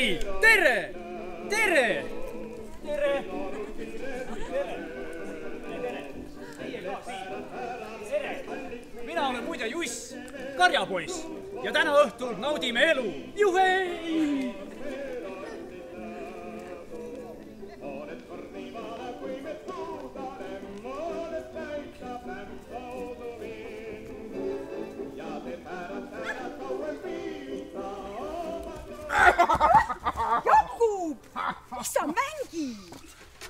Hei, tere! Tere! Tere! Mina olen muide Juss, karjapoiss ja täna õhtul naudime elu. Juhei! Jakub, miks sa mängid?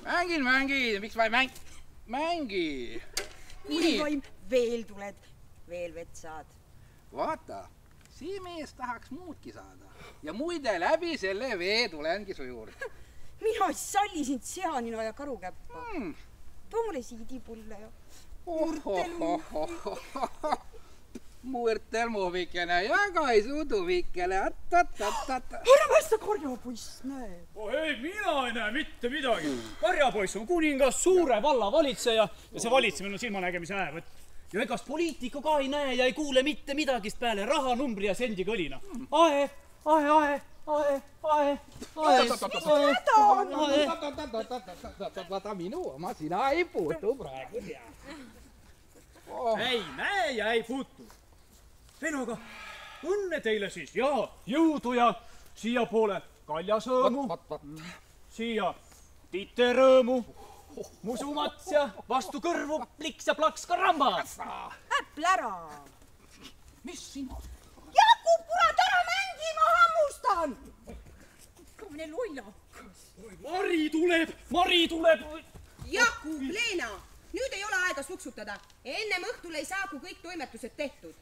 Mängin, miks ma ei mängi? Kuningaim, veel tuled, veel vett saad. Vaata, see mees tahaks muudki saada. Ja muide läbi selle vee tulengi su juurde. Mina salli sind seanina ja karukäppa. Too mulle siidipulle ja Murtelmuvikene ja kaisutuvikene. Ära vasta karjapoiss, näe. Ei, mina ei näe mitte midagi. Karjapoiss on kuningas, suure valla valitseja ja see valitsemine on silmanägemise äävõtt. Ja egast poliitiku ka ei näe ja ei kuule mitte midagist peale raha, numbri ja sendi kõlina. Ae. Vaata minu oma, sina ei puutu praegu. Ei näe ja ei puutu. Venoga, õnne teile siis ja jõudu ja siia poole kaljasõõmu, siia titerõõmu, musumats ja vastu kõrvu pliks ja plaks karambas. Äplära. Mis sina? Jakub, kurat, ära mängi, ma hammustan. Mine lollakas. Mari tuleb. Jakub, Leena, nüüd ei ole aega suksutada. Ennem õhtul ei saa, kui kõik toimetused tehtud.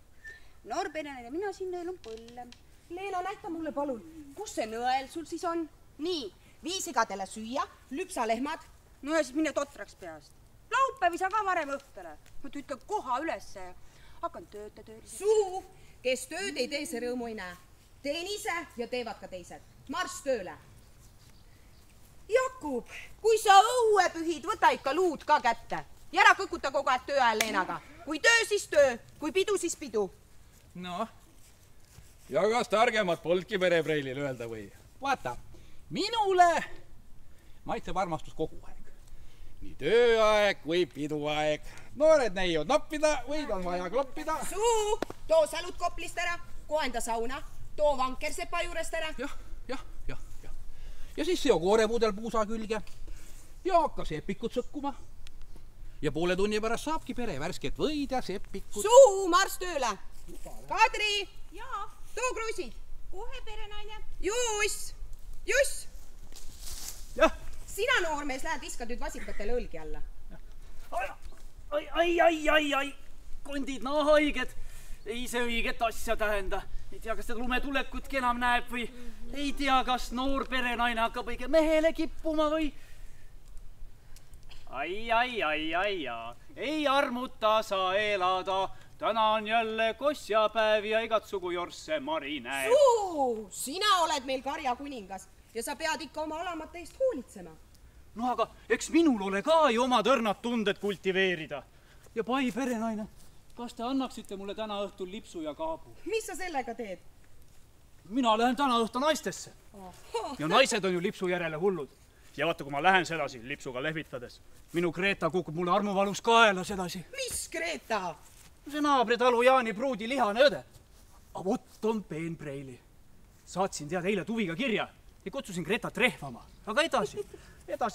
Noor perenaine, mina siin neil on põllem. Leena, näita mulle palun, kus see nõel sul siis on? Nii, vii sigadele süüa, lüpsalehmad. No ja siis mine totraks peast. Laupäev ei saa ka varem õhtule. Ma tüütan koha ülesse ja hakkan tööd. Suu, kes tööd ei tee, see rõõmu ei näe. Teen ise ja teevad ka teised. Marss tööle. Jakub, kui sa õue pühid, võta ikka luud ka kätte. Ja ära kõkuta kogu aeg töö ajal Leenaga. Kui töö, siis töö. Kui pidu, siis pidu. No, ja kas targemat polnudki perepreilil öelda või? Vaata, minule maitseb armastus kogu aeg. Nii tööaeg kui piduaeg. Noored neiud noppida, võid on vaja kloppida. Suu, too salut koplist ära, koenda sauna, too vanker sepa juurest ära. Jah. Ja siis seo koorepudel puusa külge ja hakka sepikut sõkkuma. Ja poole tunni pärast saabki pere värsket võid ja sepikut. Suu, marss tööle. Kadri, Jaa, too kruusid. kohe perenaine. Juss. Jah. Sina, noormees, lähed viskad nüüd vasikatele õlgi alla. Ai, kondid haiged. Ei see õiget asja tähenda. Ei tea, kas seda lumetulekutki enam näeb või ei tea, kas noor perenaine hakkab õige mehele kippuma või. Ai, ei armuta sa elada. Täna on jälle kosjapäev ja igatsugu jorsse Mari näeb. Suu, sina oled meil karja kuningas ja sa pead ikka oma alamate eest hoolitsema. No aga eks minul ole ka ju omad õrnad tunded kultiveerida. Ja pai perenaine, kas te annaksite mulle täna õhtul lipsu ja kaabu? Mis sa sellega teed? Mina lähen täna õhtu naistesse. Ja naised on ju lipsu järele hullud. Ja vaata, kui ma lähen sedasi lipsuga lehvitades, minu Greta kukub mulle armuvalus kaela sedasi. Mis Greta? See naabritalu Jaani pruudi lihane õde. A vot on peenpreili. Saatsin tead eile Tuviga kirja ja kutsusin Gretat rehvama. Aga edasi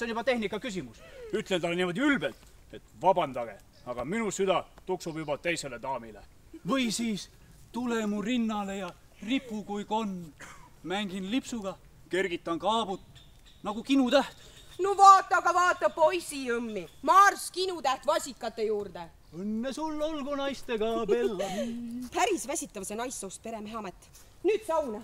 on juba tehnika küsimus. Ütlen talle niimoodi ülbelt, et vabandage, aga minu süda tuksub juba teisele daamile. Või siis tule mu rinnale ja ripu kui konn. Mängin lipsuga, kergitan kaabut nagu kinutäht. No vaata poisi õmmi. Marss kinutäht vasikate juurde. Õnne sul olgu naistega, Bella. Päris väsitav see naissoost peremehamet. Nüüd sauna.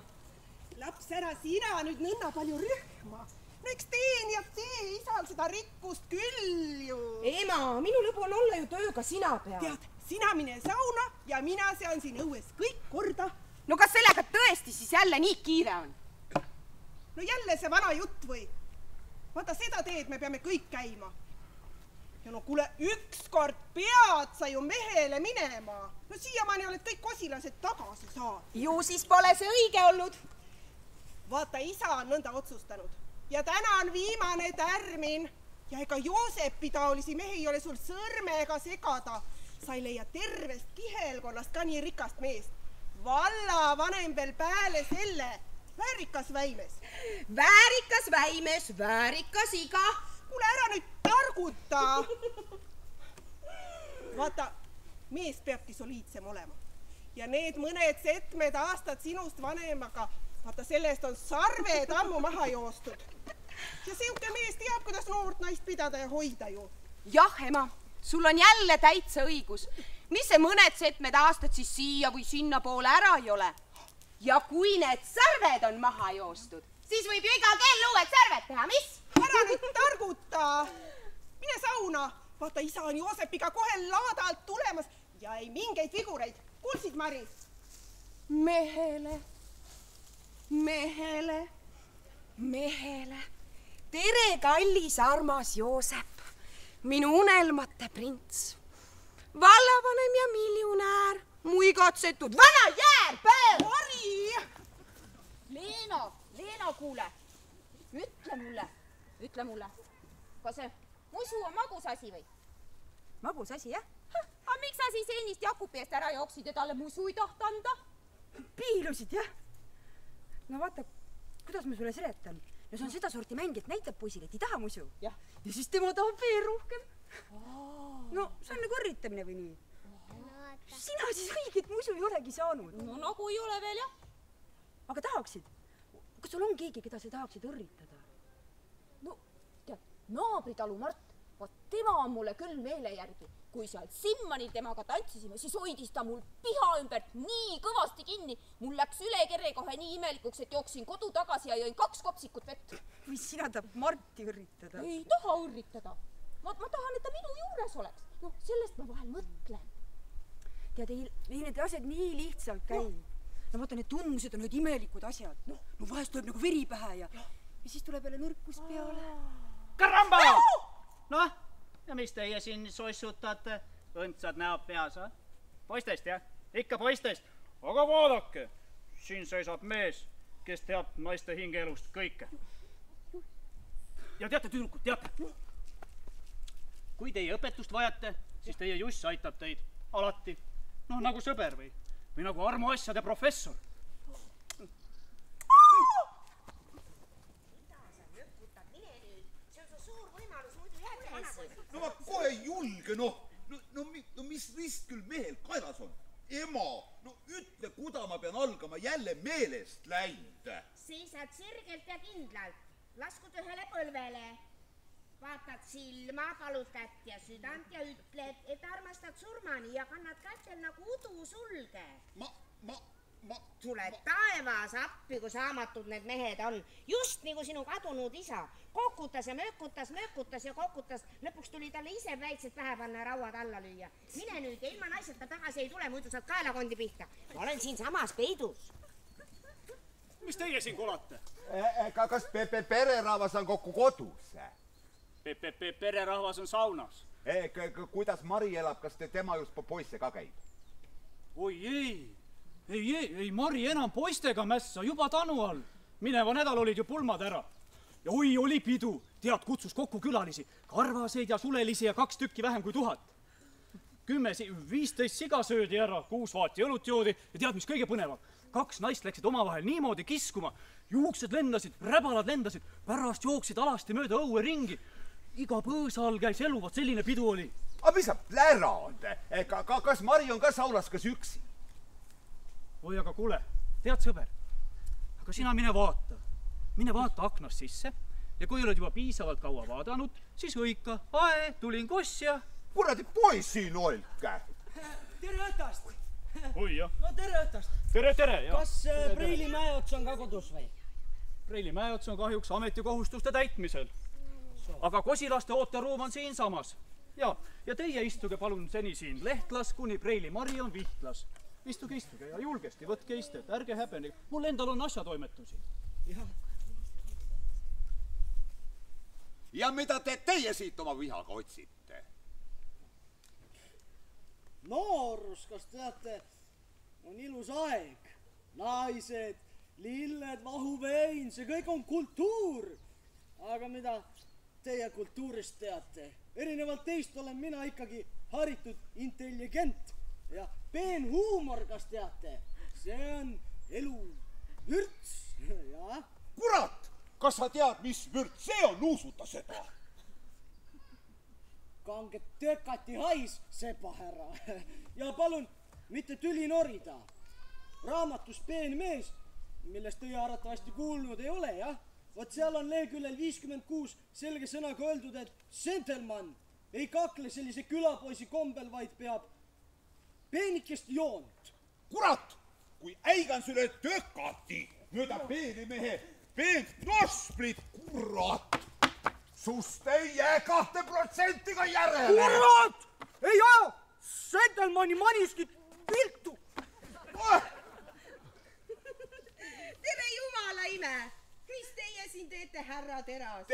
Laps, ära sina nüüd nõnna palju rühma. Eks teen ja tee, isal seda rikkust küll ju. Ema, minu lõbu on olla ju tööga sina peal. Tead, sina mine sauna ja mina sean siin õues kõik korda. No kas sellega tõesti siis jälle nii kiire on? No jälle see vana jutt või? Vaata seda teed me peame kõik käima. Ja no kuule, ükskord pead sa ju mehele minema. No siiamaani oled kõik kosilased tagasi saad. Ju siis pole see õige olnud. vaata, isa on nõnda otsustanud ja täna on viimane tärmin ja ega Joosepi taolisi mehi ei ole sul sõrmega segada. Sa ei leia tervest kihelkonnast ka nii rikast meest. Valla vanem veel pääle selle, väärikas väimes. Väärikas väimes, väärikas iga. Kuule, ära nüüd targuta. Vaata, mees peabki soliidsem olema. Ja need mõned setmed aastad sinust vanemaga, vaata, sellest on sarved ammu maha joostud. Ja siuke mees teab, kuidas noort naist pidada ja hoida ju. Jah, ema, sul on jälle täitsa õigus. Mis see mõned setmed aastad siis siia või sinna poole ära ei ole? Ja kui need sarved on maha joostud, siis võib ju iga kell uued sarved teha, mis? Ära nüüd targuta. Mine sauna. Vaata, isa on Joosepiga kohe laadalt tulemas ja ei mingeid vigureid. Kuulsid, Mari? Mehele. Tere, kallis armas Joosep, minu unelmate prints. Vallavanem ja miljonär, mu igatsetud vana jäärpäev. Mari! Leena, kuule. Ütle mulle. Kas see musu on magus asi või? Magus asi, jah? Aga miks sa siis ennist Jakubi eest ära jooksid ja talle musu ei taht anda? Piilusid, jah? No vaata, kuidas ma sulle seletan. No see on seda sorti mäng, et näitab poisile, et ei taha musu. Ja siis tema tahab veel rohkem. No see on nagu õrritamine või nii. Sina siis õiget musu ei olegi saanud. No nagu ei ole veel, jah. Aga tahaksid? Kas sul on keegi, keda sa tahaksid õrritada? No, tead, naabritalu Mart, vaat tema on mulle küll meele järgi. Kui seal Simmanil temaga tantsisime, siis hoidis ta mul piha ümbert nii kõvasti kinni. Mul läks üle kere kohe nii imelikuks, et jooksin kodu tagasi ja jõin 2 kopsikut vett. Või sina tahab Marti õrritada? Ei taha õrritada. Ma tahan, et ta minu juures oleks. No, sellest ma vahel mõtlen. Tead, ei need asjad nii lihtsalt käi. No vaata, need tunnused on need imelikud asjad. No vahest tuleb nagu veri pähe ja siis tuleb jälle nõrkus peale. Karamba! Noh, ja mis teie siin sossutate? Õndsad näod peas, va? Poistest, jah? Ikka poistest. Aga vaadake, siin seisab mees, kes teab naiste hingeelust kõike. Ja teate, tüdrukud, teate? Kui teie õpetust vajate, siis teie Juss aitab teid alati. Noh, nagu sõber või nagu armuasjade professor. No ma kohe ei julge, no mis risk küll mehel kaelas on? Ema, no ütle, kuda ma pean algama jälle meelest läinud. Seisad sirgelt ja kindlalt, laskud ühele põlvele. Vaatad silma, palutad ja südant ja ütled, et armastad surmani ja kannad kätel nagu udu sulge. Tule taevas appi, kui saamatud need mehed on. Just nagu sinu kadunud isa. Kokutas ja möökutas ja kokutas. Lõpuks tuli talle ise väiksed pähe panna ja rauad alla lüüa. Mine nüüd ja ilma naiseta tagasi ei tule, muidu saad kaelakondi pihta. Ma olen siin samas peidus. Mis teie siin kolate? Kas pererahvas on kokku kodus? Pererahvas on saunas. Kuidas Mari elab, kas tema just poisse ka käib? Oi ei, Mari enam poistega mässa, juba tanu all. Mineva nädal olid ju pulmad ära. Ja oi, oli pidu. Tead, kutsus kokku külalisi. Karvaseid ja sulelisi ja 2 tükki vähem kui 1000. 15 siga söödi ära, 6 vaati õlut joodi ja tead, mis kõige põnevam? 2 naist läksid omavahel niimoodi kiskuma. Juuksed lendasid, räbalad lendasid, pärast jooksid alasti mööda õue ringi. Iga põõsa all käis elu, vaat selline pidu oli. Aga mis sa plärad? Kas Mari on ka saunas, kas üksi? Oi, aga kuule, tead sõber, aga sina mine vaata aknast sisse ja kui oled juba piisavalt kaua vaadanud, siis hõika, tulin koss ja... Kuradi poisin olke! Tere õhtast! Oi, jah. No tere õhtast! Tere, jah. Kas Preili Mäeots on ka kodus või? Preili Mäeots on kahjuks ametikohustuste täitmisel. Aga Kosilaste ooteruum on siinsamas. Ja teie istuge palun seni siin Lehtlas, kuni Preili Mari on Vihtlas. Istuge ja julgesti, võtke istet, ärge häbene. Mul endal on asjatoimetusi. Ja mida teie siit oma vihaga otsite? Noorus, kas teate, on ilus aeg. Naised lilled, vahuvein, see kõik on kultuur. aga mida teie kultuurist teate? Erinevalt teist olen mina ikkagi haritud intelligent ja peenhuumor, kas teate? See on elu vürts, jah. Kurat, kas sa tead, mis vürts see on, nuusuta seda? Kanget tökati hais, sepa härra. Ja palun mitte tüli norida. Raamatus Peen mees, millest teie arvatavasti kuulnud ei ole, jah? Vot seal on leheküljel 56 selge sõnaga öeldud, et gentleman ei kakle sellise külapoisi kombel, vaid peab peenikest joont. Kurat, kui äigan sulle tökati mööda peenimehe peent nosplit, kurat! Sust ei jää 2% ka järele! Kurat! Ei aja! Gentlemani maniskit viltu! Tere jumala ime! Mis teie siin teete, härra Teras?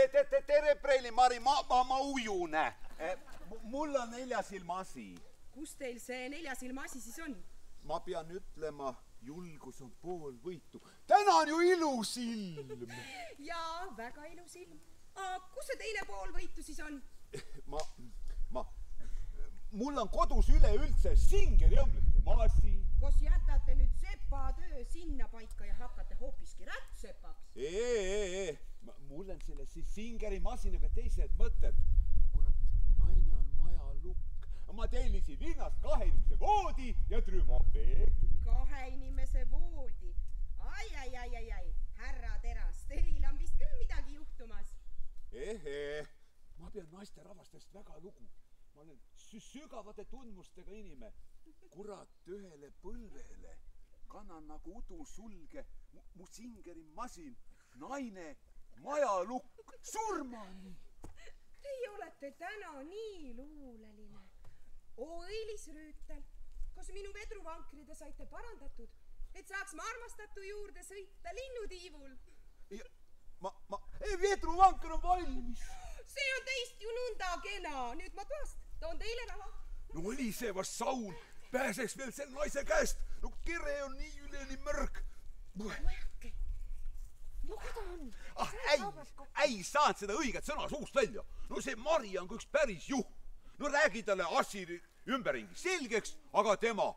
Tere, Preili Mari, ma ujune. Mul on neljasilmasi. Kus teil see neljasilmasi siis on? Ma pean ütlema, julgus on pool võitu. Täna on ju ilus ilm. Jaa, väga ilus ilm. Kus see teine pool võitu siis on? Mul on kodus üleüldse Singeri õmblite masin. Kas jätate nüüd sepa töö sinna paika ja hakkate hoopiski rättsepaks? Mul on selle Singeri masinaga teised mõtted. Kurat, naine on maja lukk. Ma tellisin linnast 2 inimese voodi ja trümopeegli. 2 inimese voodi? Ai, härra Teras, teil on vist küll midagi juhtumas. Ma pean naiste rahvastest väga lugu. Ma olen sügavate tundmustega inime. Kurat, ühele põlvele kannan nagu udusulge mu Singeri masin, naine, majalukk, surmani. Teie olete täna nii luuleline. Õilis Rüütel, kas minu vedruvankri te saite parandatud, et saaks ma armastatu juurde sõita linnutiivul? Vedruvanker on valmis. See on teist ju nõnda kena. Nüüd ma toast toon teile raha. No oli see vast saun. Pääseks veel selle naise käest. No kere on nii üleni mörg. Mõelge. No kuda on? Ei saanud seda õiget sõna suust välja. No see Mari on üks päris juht. No räägi talle Assiri ümberringi selgeks, aga tema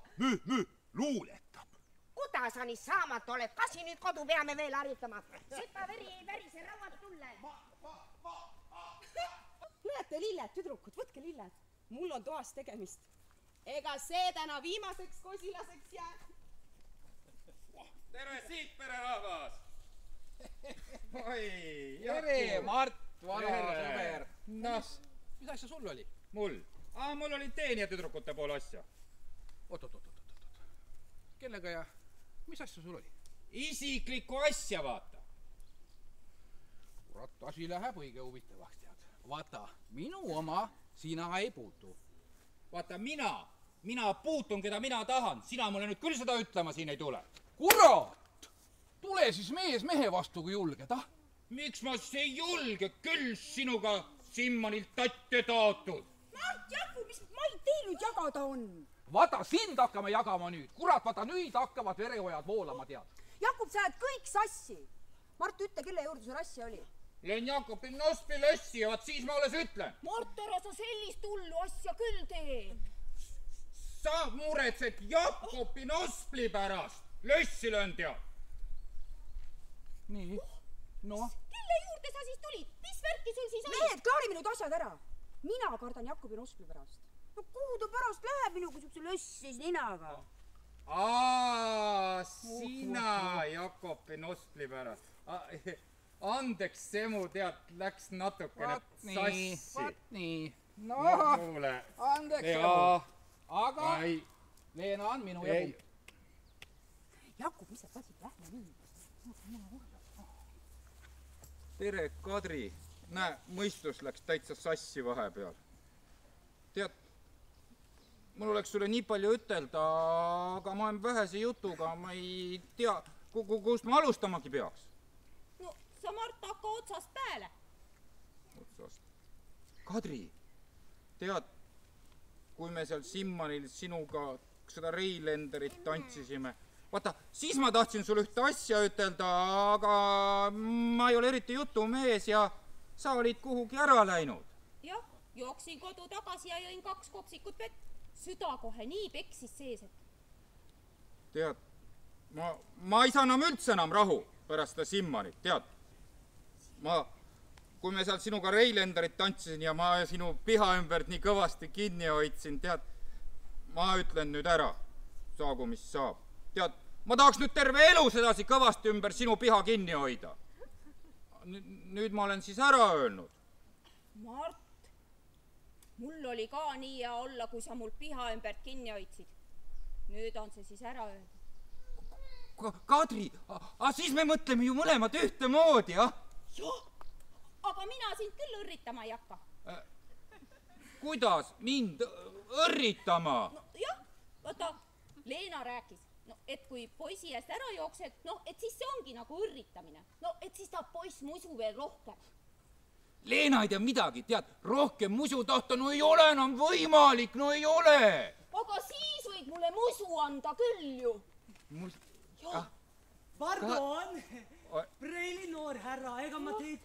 luuletab. Kuda sa nii saamatu oled? Kas siin nüüd kodu peame veel harjutama? Sepa veri ei värise rauad tulle. Näete lilled, tüdrukud, võtke lilled. Mul on toas tegemist. Ega see täna viimaseks kosilaseks jääb. Tere siit, pererahvas! Tere, Mart, vana sõber. Noh, mis asja sul oli? mul oli teenijatüdrukute pool asja. Oot. Kellega ja mis asja sul oli? Isiklikku asja, vaata. Kurat, asi läheb õige huvitavaks, tead. Vaata, minu oma sina ei puutu. Vaata, mina puutun, keda mina tahan. Sina mulle nüüd küll seda ütlema siin ei tule. Kurat! Tule siis mees mehe vastu, kui julged, ah? Miks ma siis ei julge küll sinuga Simmanilt tatte taotud? Mart, Jaku, mis ma ei teinud jagada on? Vaata, sind hakkame jagama nüüd. Kurat, vaata, nüüd hakkavad vereojad voolama, tead. Jakub, sa ajad kõik sassi. Mart, ütle, kelle juurde sul asja oli? Len Jakobi Nospi lössi ja vaat siis ma alles ütlen. Mart, ära sa sellist hullu asja küll tee. Sa muretsed Jakobi Nospli pärast. Lössi löön tead. Nii, noh. Kelle juurde sa siis tulid? Mis värki sul siis oli? Mehed, klaari minu asjad ära. Mina kardan Jakobi Nospli pärast. No kuhu ta pärast läheb minuga siukse lössis ninaga? Sina Jakobi Nospli pärast. Andeks, see mu tead läks natukene sassi. Vaat nii. No, andeks semu. Aga Leena on minu jagu. Jakub, mis sa tasid? Lähme nii. Tere, Kadri. Näe, mõistus läks täitsa sassi vahepeal. Tead, mul oleks sulle nii palju ütelda, aga ma olen vähese jutuga, ma ei tea, kust ma alustamagi peaks. No, sa Mart hakka otsast pääle. Otsast. Kadri, tead, kui me seal Simmanil sinuga seda Reilenderit tantsisime, vaata, siis ma tahtsin sulle ühte asja ütelda, aga ma ei ole eriti jutumees ja sa olid kuhugi ära läinud. Jah, jooksin kodu tagasi ja jõin 2 kopsikut vett. Süda kohe nii peksis sees, et... Tead, ma ei saa üldse enam rahu pärast seda Simmanit, tead. Kui me seal sinuga Reilenderit tantsisin ja ma sinu piha ümbert nii kõvasti kinni hoidsin, tead, ma ütlen nüüd ära, saagu mis saab. Tead, ma tahaks nüüd terve elu sedasi kõvasti ümber sinu piha kinni hoida. Nüüd ma olen siis ära öelnud. Mart, mul oli ka nii hea olla, kui sa mul piha ümbert kinni hoidsid. Nüüd on see siis ära öelnud. Kadri, siis me mõtleme ju mõlemad ühte moodi, jah? Jah, aga mina sind küll õrritama ei hakka. Kuidas mind õrritama? No jah, vaata, Leena rääkis, et kui poisi eest ära jooksed, et siis see ongi nagu õrritamine. Et siis tahab poiss musu veel rohkem. Leena ei tea midagi, tead, rohkem musu tahta, ei ole enam võimalik, ei ole. Aga siis võid mulle musu anda küll ju. Pardon, Preili noor härra, ega ma teid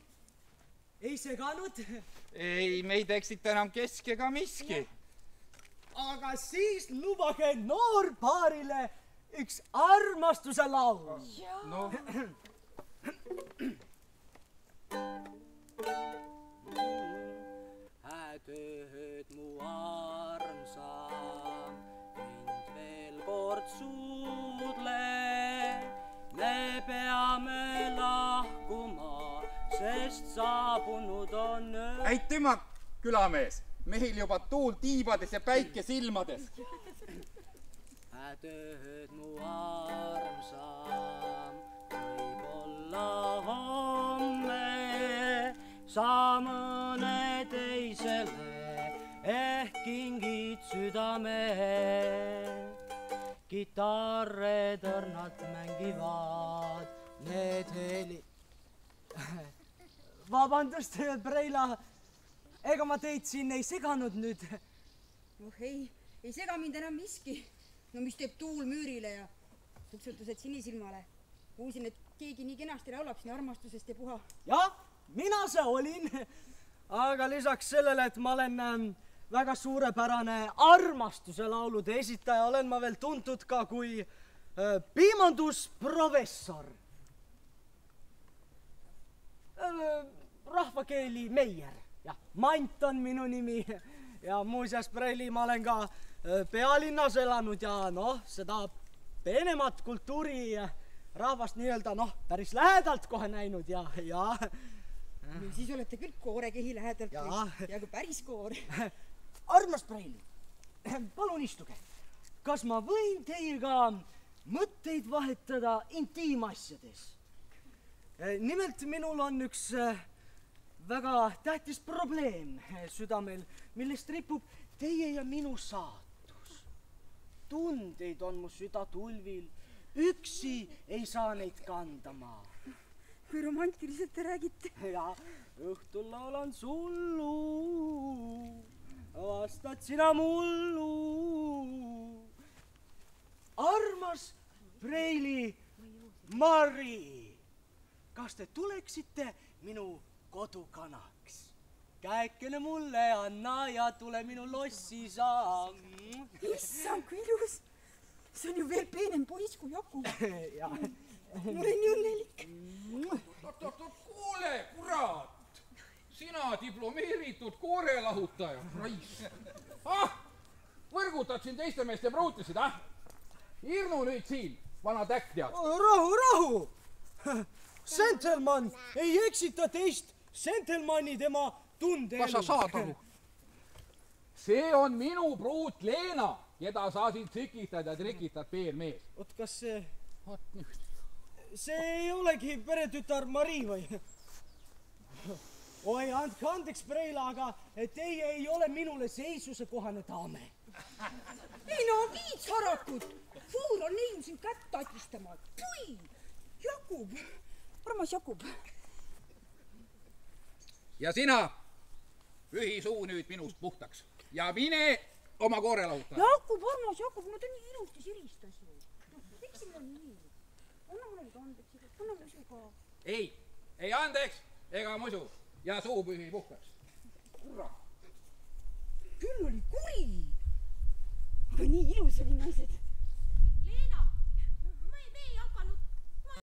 ei seganud? Ei, meid eksita enam kesk ega miski. Aga siis lubage noorpaarile üks armastuse laul. No. Häätööd mu armsam, mind veel kord suudle. Me peame lahkuma, sest saabunud on öö. Äitüma, külamees, meil juba tuul tiibades ja päike silmades. Häätööd mu armsam, võib-olla homme sa mõne teisele ehk kingid südame. Kitarretõrnad mängivad need heli. Vabandust, Preila, ega ma teid siin ei seganud nüüd? Ei sega mind enam miski. No mis teeb tuul müürile ja tuksutused sinisilmale. Kuulsin, et keegi nii kenasti laulab siin armastusest ja puha. Jah, mina see olin. Aga lisaks sellele, et ma olen väga suurepärane armastuse laulude esitaja, olen ma veel tuntud ka kui piimandusprofessor. Rahvakeeli Meier. Ja, Mant on minu nimi. Ja muuseas, Preili, ma olen ka pealinnas elanud ja seda peenemat kultuuri rahvast nii-öelda päris lähedalt kohe näinud ja. No siis olete küll koorekehi lähedalt ja kui päris koor. Armas Preili, palun istuge. Kas ma võin teiega mõtteid vahetada intiimasjades? Nimelt minul on üks väga tähtis probleem südamel, millest ripub teie ja minu saatus. Tundeid on mu süda tulvil, üksi ei saa neid kandama. Kui romantiliselt te räägite. Ja õhtul laulan sullu, vastad sina mullu. Armas Preili Mari, kas te tuleksite minu kodukanaks? Käekene mulle anna ja tule minu lossi saa. Issand, kui ilus. See on ju veel peenem poiss kui Jakub. Ja. Ma olen nii õnnelik. Kuule, kurat! Sina diplomeeritud koorelahutaja, raisk. Võrgutad siin teiste meeste pruutisid, Hirnu nüüd siin, vana täktead. Rahu! Sentelmann ei eksita teist. Sentelmanni tema tunde elu. Kas sa saad aru? See on minu pruut Leena, keda sa siin tsikitad ja trikitad peenmees. Oot, kas see... Oot nüüd. See ei olegi peretütar Mari või? Oi, andke andeks, Preila, aga teie ei ole minule seisuse kohane daame. Ei no, viits harakut. Suur on nii siin kätt tatistama. Pui! Jakub! Armas Jakub! Ja sina, pühi suu nüüd minust puhtaks. Ja mine oma koorelahutaja. Jakub, armas Jakub, ma ta nii ilusti siristas ju. Eks siin on nii. anna musu ka. ei andeks ega musu ja suupühi puhkaks. küll oli kuri. aga nii ilus oli naised.